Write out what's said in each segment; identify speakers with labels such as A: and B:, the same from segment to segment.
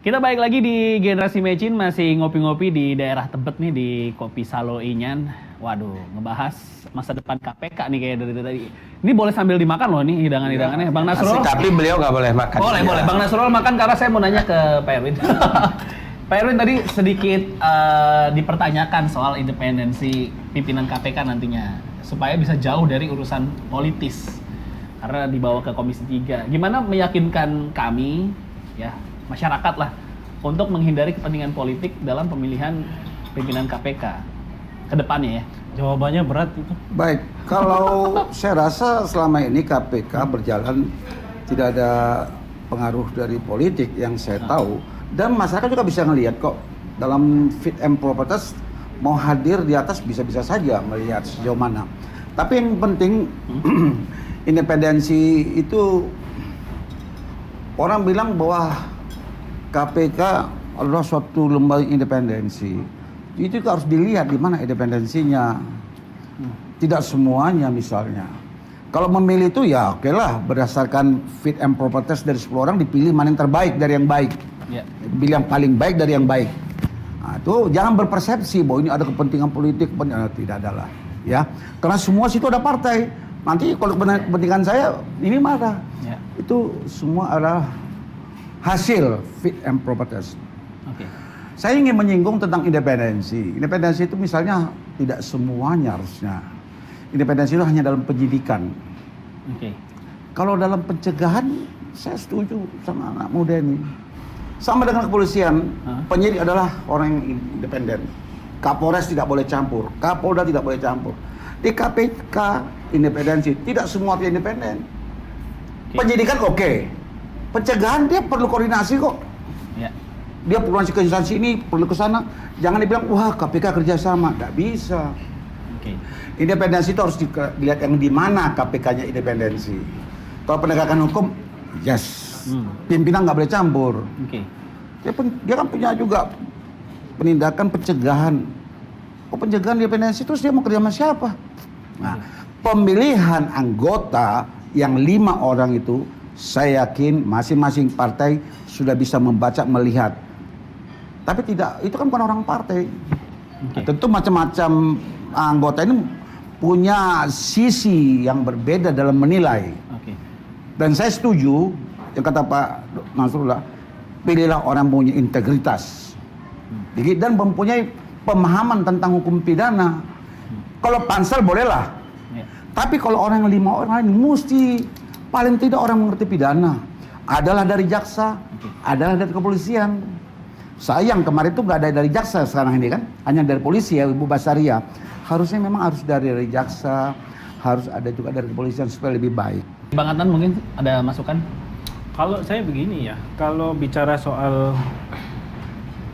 A: Kita balik lagi di Generasi Mecin, masih ngopi-ngopi di daerah Tebet nih, di Kopi Salo Inyan. Waduh, ngebahas masa depan KPK nih kayak dari tadi. Ini boleh sambil dimakan loh nih hidangan-hidangannya. Bang Nasrul.
B: Tapi beliau nggak boleh makan.
A: Boleh, boleh. Bang Nasrul makan karena saya mau nanya ke Pak Erwin. Pak Erwin tadi sedikit dipertanyakan soal independensi pimpinan KPK nantinya. Supaya bisa jauh dari urusan politis. Karena dibawa ke Komisi 3. Gimana meyakinkan kami, ya, masyarakat lah, untuk menghindari kepentingan politik dalam pemilihan pimpinan KPK ke depannya ya?
C: Jawabannya berat itu.
D: Baik, kalau saya rasa selama ini KPK berjalan tidak ada pengaruh dari politik yang saya tahu, dan masyarakat juga bisa ngelihat kok dalam fit and proper test mau hadir di atas bisa-bisa saja melihat sejauh mana. Tapi yang penting independensi itu, orang bilang bahwa KPK adalah suatu lembaga independensi. Itu harus dilihat di mana independensinya. Tidak semuanya misalnya. Kalau memilih itu ya oke lah, berdasarkan fit and proper test dari 10 orang dipilih mana yang terbaik dari yang baik.
A: Ya.
D: Pilih yang paling baik dari yang baik. Nah, itu jangan berpersepsi bahwa ini ada kepentingan politik, tidak ada lah. Ya, karena semua situ ada partai. Nanti kalau kepentingan saya ini mana?
A: Ya.
D: Itu semua adalah hasil fit and proper test.
A: Oke.
D: Saya ingin menyinggung tentang independensi. Independensi itu misalnya tidak semuanya harusnya. Independensi itu hanya dalam penyidikan.
A: Oke.
D: Kalau dalam pencegahan, saya setuju sama anak muda ini. Sama dengan kepolisian, penyidik adalah orang yang independen. Kapolres tidak boleh campur, Kapolda tidak boleh campur. Di KPK independensi, tidak semua independen. Penyidikan oke. Pencegahan dia perlu koordinasi kok.
A: Ya.
D: Dia perlu ke instansi ini, perlu ke sana. Jangan dibilang, wah KPK kerjasama. Nggak bisa.
A: Oke.
D: Independensi itu harus dilihat yang di mana KPK-nya independensi. Kalau penegakan hukum, yes. Pimpinan nggak boleh campur.
A: Oke.
D: Dia kan punya juga penindakan pencegahan. Kok pencegahan independensi, terus dia mau kerja sama siapa? Nah, pemilihan anggota yang 5 orang itu, saya yakin masing-masing partai sudah bisa membaca, melihat. Tapi tidak, itu kan bukan orang partai. Nah, tentu macam-macam anggota ini punya sisi yang berbeda dalam menilai. Dan saya setuju yang kata Pak Nasrullah, pilihlah orang punya integritas dan mempunyai pemahaman tentang hukum pidana. Kalau pansel bolehlah. Tapi kalau orang 5 orang lain mesti paling tidak orang mengerti pidana. Adalah dari jaksa, adalah dari kepolisian. Sayang kemarin itu nggak ada dari jaksa sekarang ini kan, hanya dari polisi ya, Ibu Basaria. Harusnya memang harus dari jaksa, harus ada juga dari kepolisian supaya lebih baik.
A: Bang Adnan mungkin ada masukan?
C: Kalau saya begini ya, kalau bicara soal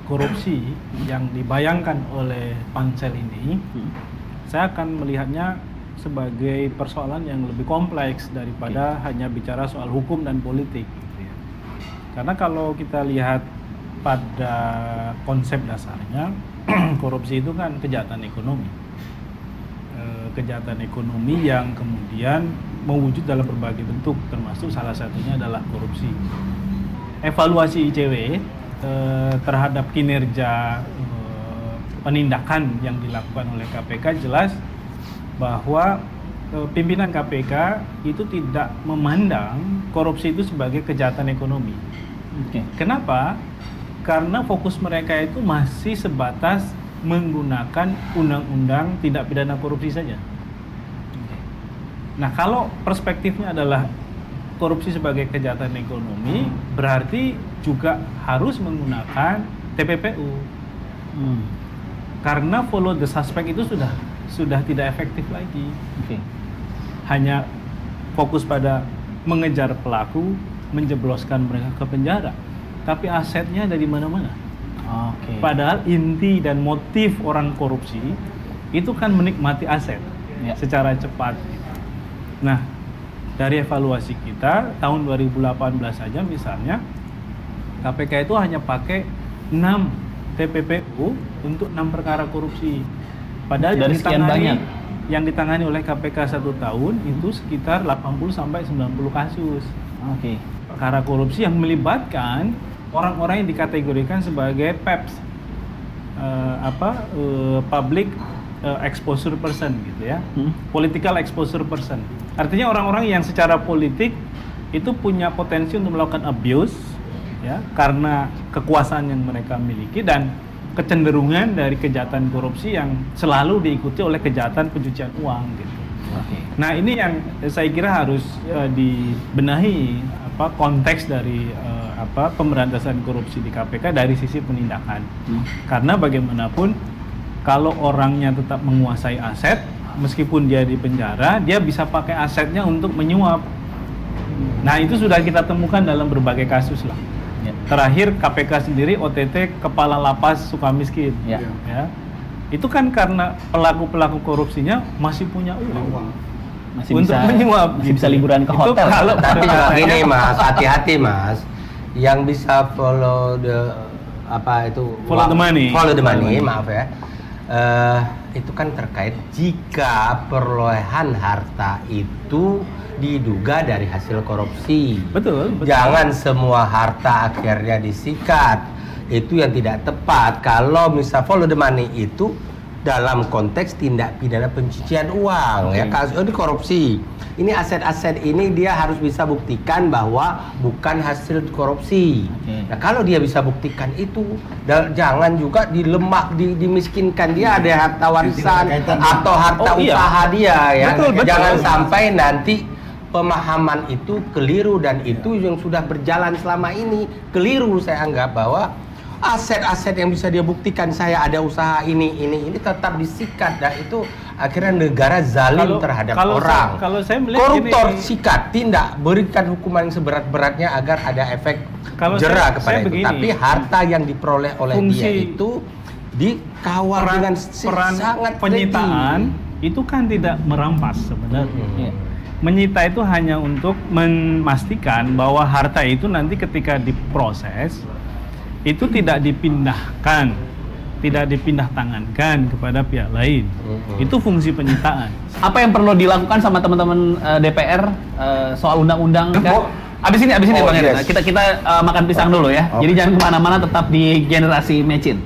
C: korupsi yang dibayangkan oleh pansel ini, saya akan melihatnya sebagai persoalan yang lebih kompleks daripada hanya bicara soal hukum dan politik. Karena kalau kita lihat pada konsep dasarnya, korupsi itu kan kejahatan ekonomi. Kejahatan ekonomi yang kemudian mewujud dalam berbagai bentuk, termasuk salah satunya adalah korupsi. Evaluasi ICW terhadap kinerja penindakan yang dilakukan oleh KPK jelas bahwa pimpinan KPK itu tidak memandang korupsi itu sebagai kejahatan ekonomi. Kenapa? Karena fokus mereka itu masih sebatas menggunakan undang-undang tindak pidana korupsi saja. Nah, kalau perspektifnya adalah korupsi sebagai kejahatan ekonomi, berarti juga harus menggunakan TPPU. Karena follow the suspect itu sudah tidak efektif lagi. Hanya fokus pada mengejar pelaku, menjebloskan mereka ke penjara. Tapi asetnya ada di mana-mana. Padahal inti dan motif orang korupsi itu kan menikmati aset secara cepat. Nah, dari evaluasi kita tahun 2018 saja misalnya, KPK itu hanya pakai 6 TPPU untuk 6 perkara korupsi. Padahal
A: dari sekian banyak
C: yang ditangani oleh KPK 1 tahun itu sekitar 80 sampai 90 kasus. Perkara korupsi yang melibatkan orang-orang yang dikategorikan sebagai PEPs, public exposure person gitu ya, political exposure person. Artinya orang-orang yang secara politik itu punya potensi untuk melakukan abuse, ya, karena kekuasaan yang mereka miliki dan kecenderungan dari kejahatan korupsi yang selalu diikuti oleh kejahatan pencucian uang gitu. Nah ini yang saya kira harus dibenahi konteks dari pemberantasan korupsi di KPK dari sisi penindakan. Karena bagaimanapun kalau orangnya tetap menguasai aset, meskipun dia di penjara, dia bisa pakai asetnya untuk menyuap. Nah itu sudah kita temukan dalam berbagai kasus lah. Terakhir KPK sendiri OTT Kepala Lapas Sukamiskin. Ya. Itu kan karena pelaku-pelaku korupsinya masih punya uang.
A: Masih
C: untuk
A: bisa
C: menyuap,
A: bisa liburan ke hotel.
C: Kalau
B: Tapi juga gini Mas, hati-hati Mas. Yang bisa follow the
C: Follow the money.
B: Follow the money, maaf ya. Itu kan terkait jika perolehan harta itu diduga dari hasil korupsi.
C: Betul.
B: Jangan semua harta akhirnya disikat. Itu yang tidak tepat. Kalau misal follow the money itu dalam konteks tindak pidana pencucian uang, ya kasus ini korupsi. Ini aset-aset ini dia harus bisa buktikan bahwa bukan hasil korupsi. Nah kalau dia bisa buktikan itu, jangan juga dimiskinkan dia ada harta warisan atau harta usaha dia ya.
C: Betul.
B: Jangan sampai nanti pemahaman itu keliru dan itu yang sudah berjalan selama ini keliru. Saya anggap bahwa aset-aset yang bisa dia buktikan saya ada usaha ini tetap disikat dan itu akhirnya negara zalim terhadap orang.
C: Kalau saya melihat
B: koruptor
C: ini,
B: sikat, tindak, berikan hukuman yang seberat-beratnya agar ada efek jera kepada itu.
C: Begini,
B: tapi harta yang diperoleh oleh dia itu dikawal dengan
C: peran
B: sangat
C: penyitaan itu kan tidak merampas sebenarnya. Menyita itu hanya untuk memastikan bahwa harta itu nanti ketika diproses itu tidak dipindahkan, tidak dipindah tangankan kepada pihak lain. Itu fungsi penyitaan.
A: Apa yang perlu dilakukan sama teman-teman DPR soal undang-undang? Abis ini Bang Heri. Kita makan pisang dulu ya. Jadi jangan kemana-mana, tetap di Generasi Mecin.